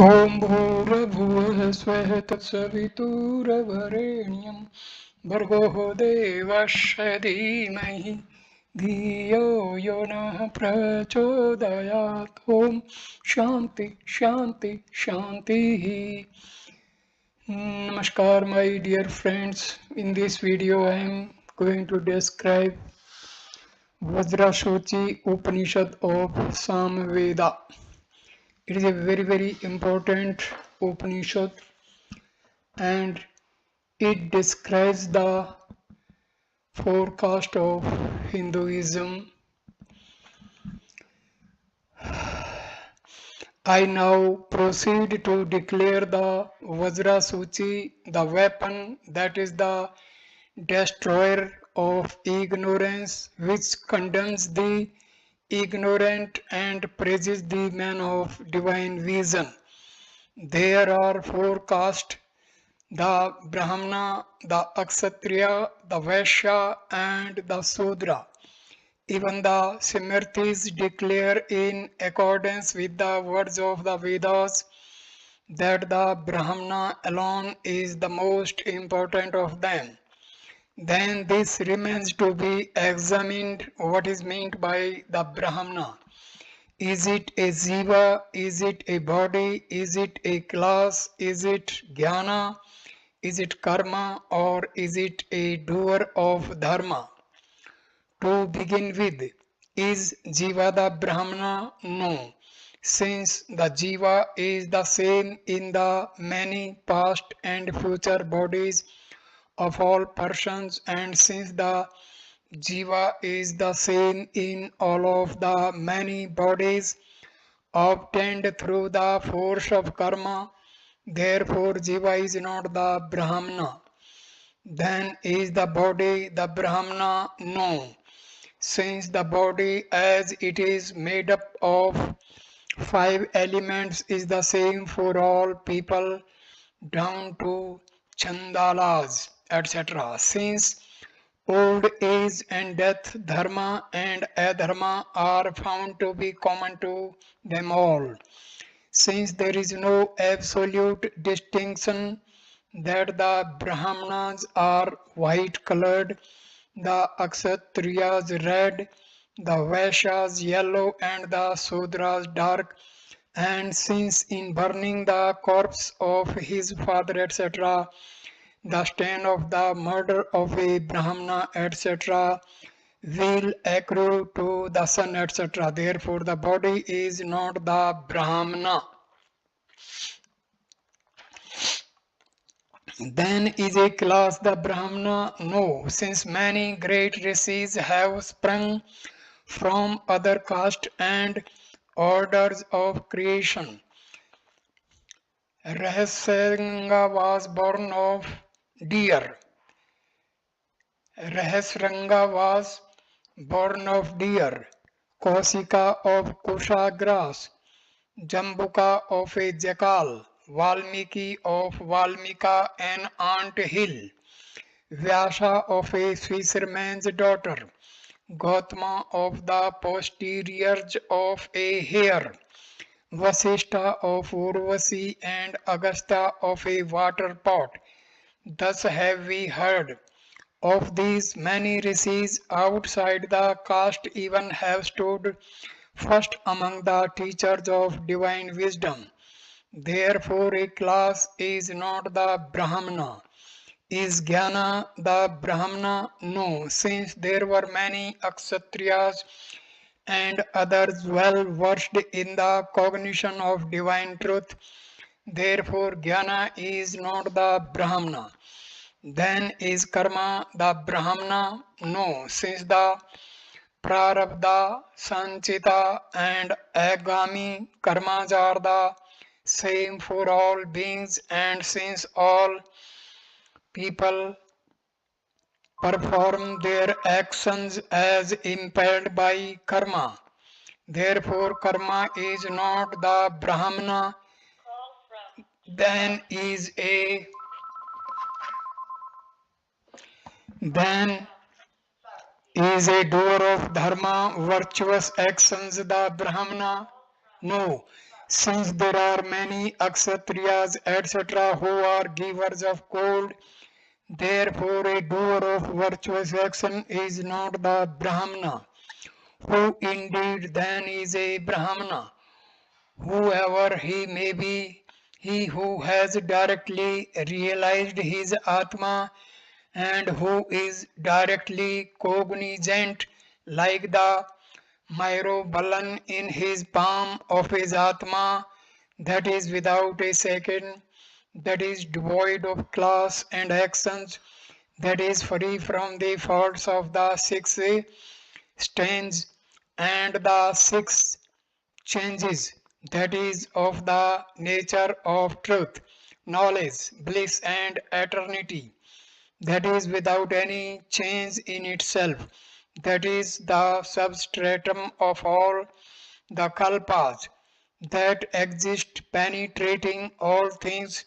ॐ भूर्भुवः स्वः तत्सवितुर्वरेण्यं भर्गो देवस्य धीमहि धियो यो नः प्रचोदयात् ॐ शान्ति शान्ति शान्तिः. Namaskar my dear friends. In this video I am going to describe Vajrasuchi Upanishad of Samaveda. It is a very important Upanishad and it describes the forecast of Hinduism. I now proceed to declare the Vajrasuchi, the weapon that is the destroyer of ignorance, which condemns the ignorant and praises the man of divine vision. There are four castes: the Brahmana, the Kshatriya, the Vaishya, and the Sudra. Even the Simritis declare, in accordance with the words of the Vedas, that the Brahmana alone is the most important of them. Then this remains to be examined what is meant by the Brahmana. Is it a jiva? Is it a body? Is it a class? Is it jnana? Is it karma? Or is it a doer of dharma? To begin with, is jiva the Brahmana? No, since the jiva is the same in the many past and future bodies of all persons, and since the jiva is the same in all of the many bodies obtained through the force of karma, therefore jiva is not the Brahmana. Then is the body the Brahmana? No, since the body as it is made up of five elements is the same for all people down to chandalas, etc. Since old age and death, dharma and adharma are found to be common to them all. Since there is no absolute distinction that the Brahmanas are white colored, the Kshatriyas red, the Vaishyas yellow, and the Sudras dark, and since in burning the corpse of his father, etc., the stain of the murder of a Brahmana, etc., will accrue to the son, etc., therefore the body is not the Brahmana. Then is a class the Brahmana? No, since many great rishis have sprung from other castes and orders of creation. Rahasranga was born of deer. Rahasranga was born of deer. Kausika of kusha grass. Jambuka of a jackal. Valmiki of Valmika, an ant hill. Vyasa of a fisherman's daughter. Gautama of the posteriors of a hare. Vasishtha of Urvasi, and Agastha of a water pot. Thus have we heard. Of these many rishis outside the caste even have stood first among the teachers of divine wisdom. Therefore a class is not the Brahmana. Is Jnana the Brahmana? No, since there were many Kshatriyas and others well versed in the cognition of divine truth, therefore Jnana is not the Brahmana. Then is karma the Brahmana? No, since the prarabdha, sanchita, and agami karmas are the same for all beings, and since all people perform their actions as impelled by karma, therefore karma is not the Brahmana. Then is a then is a doer of dharma, virtuous actions the Brahmana? No, Since there are many Kshatriyas, etc., who are givers of gold, therefore a doer of virtuous action is not the Brahmana. Who indeed then is a Brahmana? Whoever he may be, he who has directly realized his Atma and who is directly cognizant like the Myrobalan in his palm of his Atma, that is without a second, that is devoid of class and actions, that is free from the faults of the six stains and the six changes, that is of the nature of truth, knowledge, bliss, and eternity, that is without any change in itself, that is the substratum of all the kalpas, that exist penetrating all things,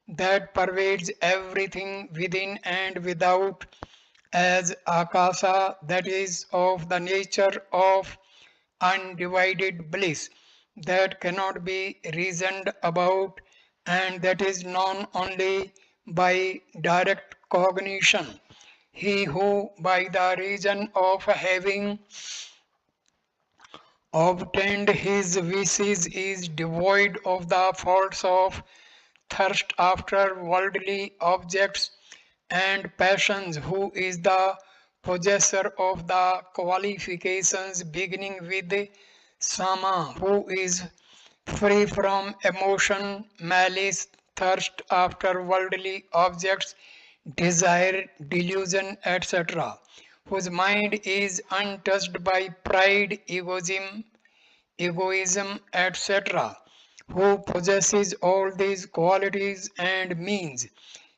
that pervades everything within and without, as akasa, that is of the nature of undivided bliss, that cannot be reasoned about, and that is known only by direct cognition. He who, by the reason of having obtained his wishes, is devoid of the faults of thirst after worldly objects and passions, who is the possessor of the qualifications beginning with Sama, who is free from emotion, malice, thirst after worldly objects, desire, delusion, etc., whose mind is untouched by pride, egoism, etc., who possesses all these qualities and means.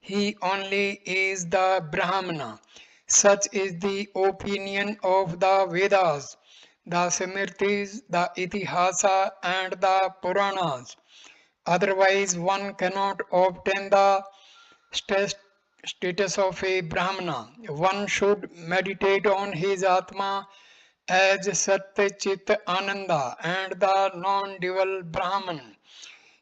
He only is the Brahmana. Such is the opinion of the Vedas, the Smritis, the Itihasa, and the Puranas. Otherwise, one cannot obtain the sta- status of a Brahmana. One should meditate on his Atma as Satya Chit Ananda and the non-dual Brahman.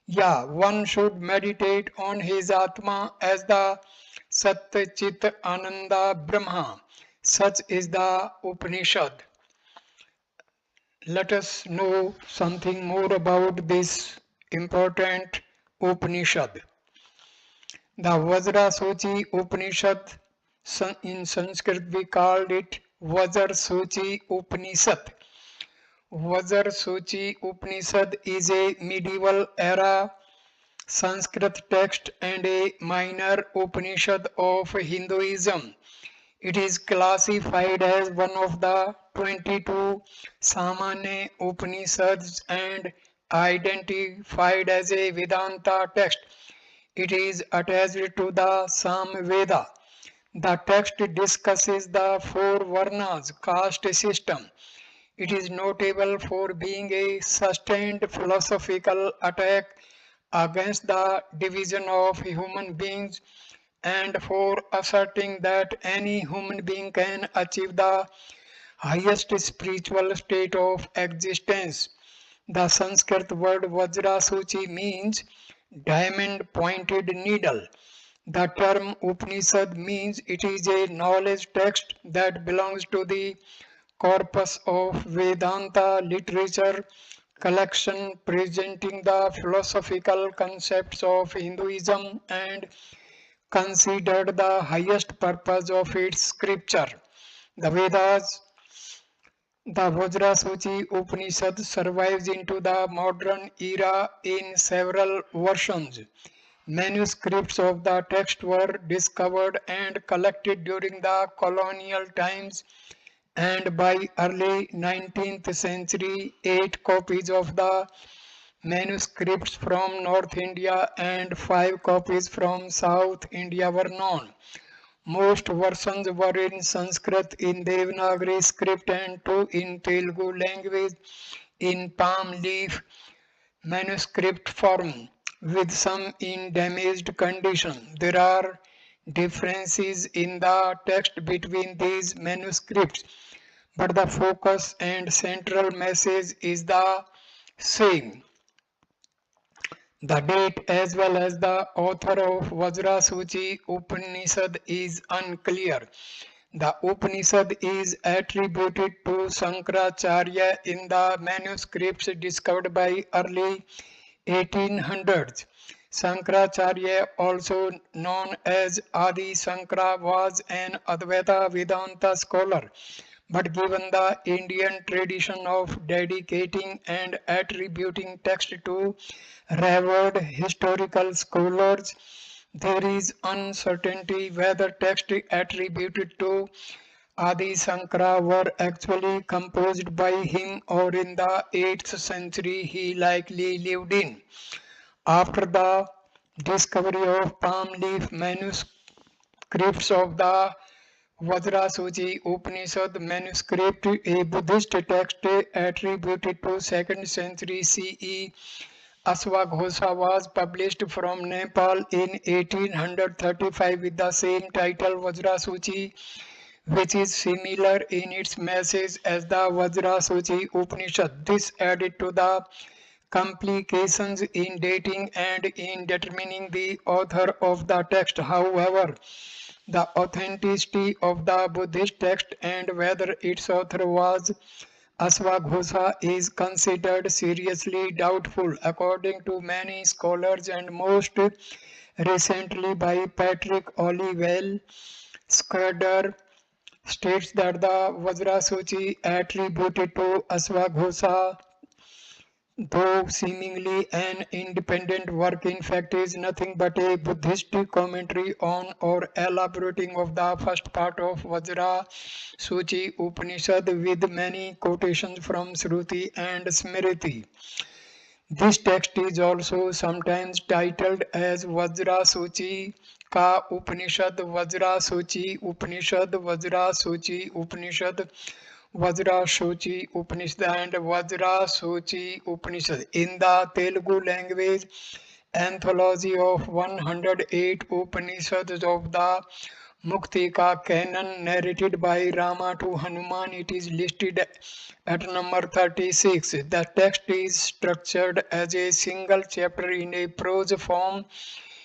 Yeah, one should meditate on his Atma as the Satya Chit Ananda Brahma. Such is the Upanishad. Let us know something more about this important Upanishad. The Vajrasuchi Upanishad, in Sanskrit we called it Vajrasuchi Upanishad. Vajrasuchi Upanishad is a medieval era Sanskrit text and a minor Upanishad of Hinduism. It is classified as one of the 22 Samanya Upanishads and identified as a Vedanta text. It is attached to the Samaveda. The text discusses the four Varnas caste system. It is notable for being a sustained philosophical attack against the division of human beings and for asserting that any human being can achieve the highest spiritual state of existence. The Sanskrit word Vajrasuchi means diamond pointed needle. The term Upanishad means it is a knowledge text that belongs to the corpus of Vedanta literature collection presenting the philosophical concepts of Hinduism and considered the highest purpose of its scripture. The Vedas, the Vajrasuchi Upanishad survives into the modern era in several versions. Manuscripts of the text were discovered and collected during the colonial times, and by early 19th century, 8 copies of the manuscripts from North India and 5 copies from South India were known. Most versions were in Sanskrit in Devanagari script and two in Telugu language in palm leaf manuscript form, with some in damaged condition. There are differences in the text between these manuscripts, but the focus and central message is the same. The date as well as the author of Vajrasuchi Upanishad is unclear. The Upanishad is attributed to Shankaracharya in the manuscripts discovered by early 1800s. Shankaracharya, also known as Adi Shankara, was an Advaita Vedanta scholar, but given the Indian tradition of dedicating and attributing text to revered historical scholars, there is uncertainty whether texts attributed to Adi Shankara were actually composed by him or in the 8th century he likely lived in. After the discovery of palm leaf manuscripts of the Vajrasuchi Upanishad manuscript, a Buddhist text attributed to 2nd century CE, Ashwaghosa, was published from Nepal in 1835 with the same title Vajrasuchi, which is similar in its message as the Vajrasuchi Upanishad. This added to the complications in dating and in determining the author of the text. However, the authenticity of the Buddhist text and whether its author was Ashwaghosa is considered seriously doubtful, according to many scholars, and most recently by Patrick Olivelle. Scudder states that the Vajrasuchi attributed to Ashwaghosa, though seemingly an independent work, in fact is nothing but a Buddhist commentary on or elaborating of the first part of Vajrasuchi Upanishad with many quotations from Shruti and Smriti. This text is also sometimes titled as Vajrasuchi Ka Upanishad, Vajrasuchi Upanishad, Vajrasuchi Upanishad, Vajrasuchi Upanishad, and Vajrasuchi Upanishad. In the Telugu language, anthology of 108 Upanishads of the Muktika canon narrated by Rama to Hanuman, it is listed at number 36. The text is structured as a single chapter in a prose form.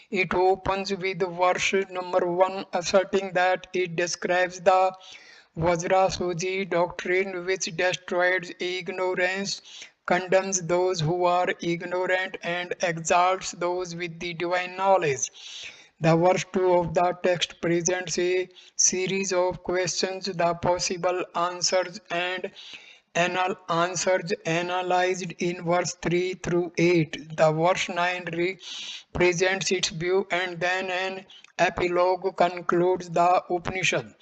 It opens with verse number 1 asserting that it describes the Vajrasuchi doctrine which destroys ignorance, condemns those who are ignorant, and exalts those with the divine knowledge. The verse 2 of the text presents a series of questions, the possible answers and answers analyzed in verse 3 through 8. The verse 9 presents its view and then an epilogue concludes the Upanishad.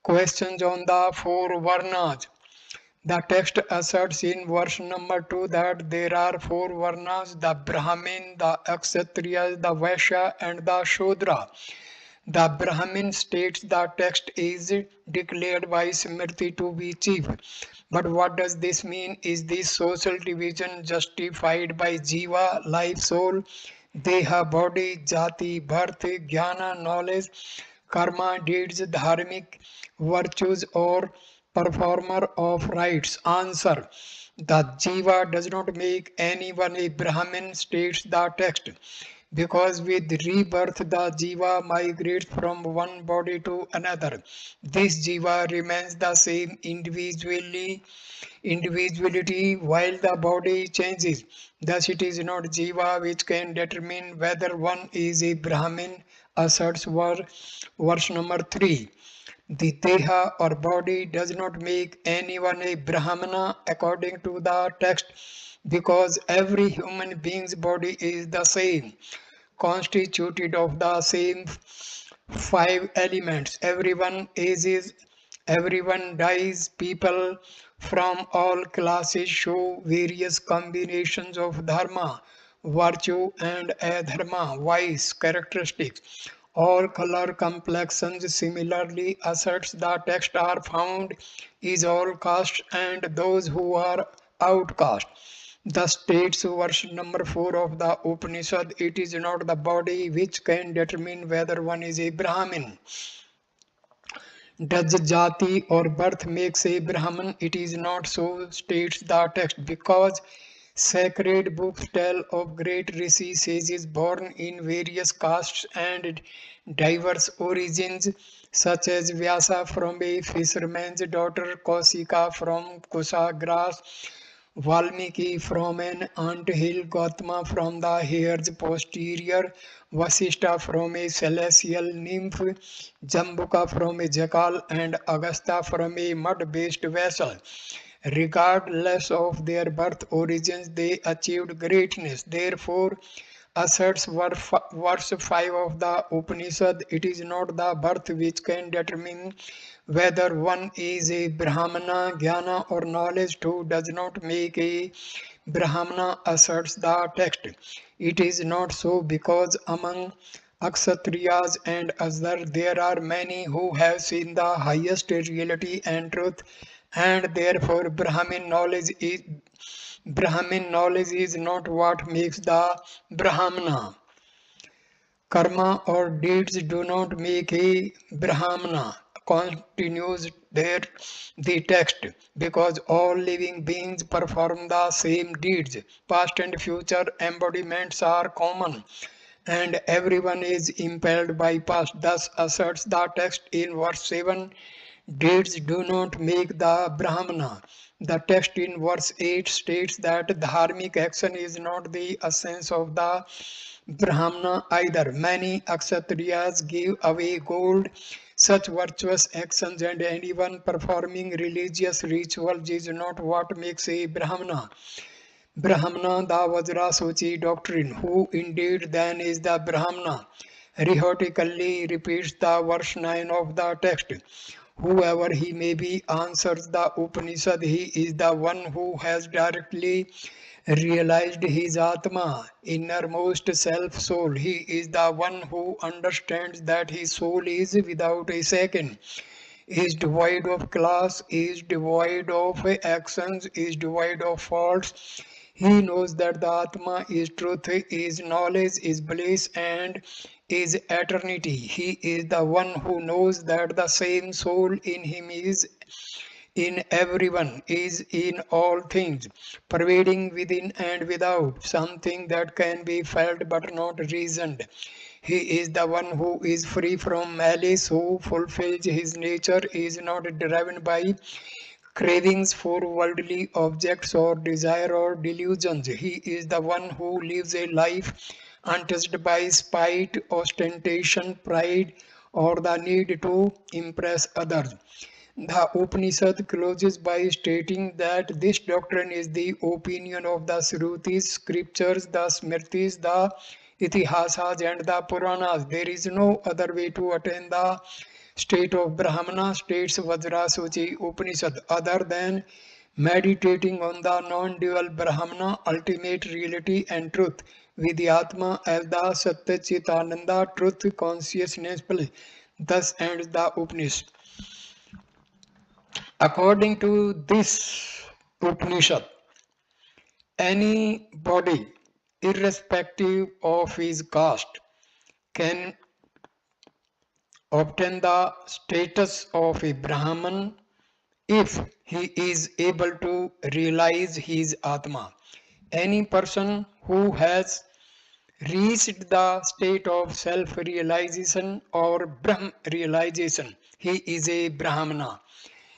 Questions on the four Varnas. The text asserts in verse number 2 that there are four Varnas: the Brahmin, the Kshatriya, the Vaishya, and the Shudra. The Brahmin states the text is declared by Smriti to be chief. But what does this mean? Is this social division justified by Jiva, life, soul, Deha, body, Jati, birth, Jnana, knowledge, karma, deeds, dharmic virtues, or performer of rites? Answer: the Jiva does not make anyone a Brahmin, states the text, because with rebirth the Jiva migrates from one body to another. This Jiva remains the same individuality while the body changes. Thus it is not Jiva which can determine whether one is a Brahmin, asserts verse number 3. The Deha or body does not make anyone a Brahmana according to the text, because every human being's body is the same, constituted of the same five elements. Everyone ages, everyone dies. People from all classes show various combinations of dharma, virtue, and adharma, vice characteristics. All color complexions, similarly, asserts the text, are found is all caste and those who are outcast. The states verse number 4 of the Upanishad, it is not the body which can determine whether one is a Brahmin. Does jati or birth makes a Brahman? It is not so, states the text, because Sacred books tell of great rishi sages born in various castes and diverse origins, such as Vyasa from a fisherman's daughter, Kausika from Kusagras, Valmiki from an anthill, Gautama from the hare's posterior, Vasishta from a celestial nymph, Jambuka from a jackal, and Agastha from a mud-based vessel. Regardless of their birth origins, they achieved greatness. Therefore, asserts verse 5 of the Upanishad, it is not the birth which can determine whether one is a Brahmana, Jnana or knowledge too does not make a Brahmana, asserts the text. It is not so because among Akshatriyas and others there are many who have seen the highest reality and truth, and therefore Brahmin knowledge is not what makes the Brahmana. Karma or deeds do not make a Brahmana. Continues there the text, because all living beings perform the same deeds. Past and future embodiments are common, and everyone is impelled by past. Thus asserts the text in verse 7, deeds do not make the Brahmana. The text in verse 8 states that dharmic action is not the essence of the Brahmana either. Many Akshatriyas give away gold. Such virtuous actions and anyone performing religious rituals is not what makes a Brahmana. Brahmana, the Vajrasuchi doctrine, who indeed then is the Brahmana, rhetorically repeats the verse 9 of the text. Whoever he may be, answers the Upanishad, he is the one who has directly realized his Atma, innermost self soul. He is the one who understands that his soul is without a second, is devoid of class, is devoid of actions, is devoid of faults. He knows that the Atma is truth, is knowledge, is bliss, and is eternity. He is the one who knows that the same soul in him is in everyone, is in all things, pervading within and without, something that can be felt but not reasoned. He is the one who is free from malice, who fulfills his nature, is not driven by cravings for worldly objects or desire or delusions. He is the one who lives a life untouched by spite, ostentation, pride, or the need to impress others. The Upanishad closes by stating that this doctrine is the opinion of the Shrutis, scriptures, the Smritis, the Itihasas, and the Puranas. There is no other way to attain the state of Brahmana, states Vajrasuchi Upanishad, other than meditating on the non-dual Brahmana, ultimate reality and truth, with the Atma as the Satya Chitananda, truth consciousness. Thus ends the Upanishad. According to this Upanishad, anybody, irrespective of his caste, can obtain the status of a Brahman if he is able to realize his Atma. Any person who has reached the state of self-realization or Brahm realization, he is a Brahmana.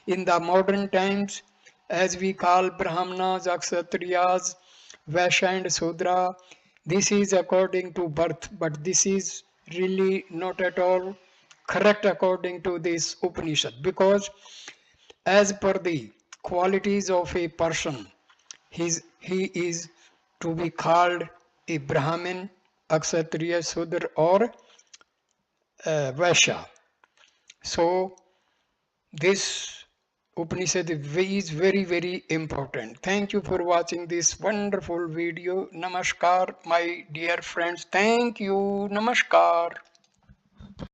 In the modern times, as we call Brahmanas, Akshatriyas, Vaishya and Sudra, this is according to birth, but this is really not at all correct according to this Upanishad, because as per the qualities of a person, he is to be called a Brahmin, Akshatriya, Sudra or Vaishya. So this Upanishad is very, very important. Thank you for watching this wonderful video. Namaskar, my dear friends. Thank you. Namaskar.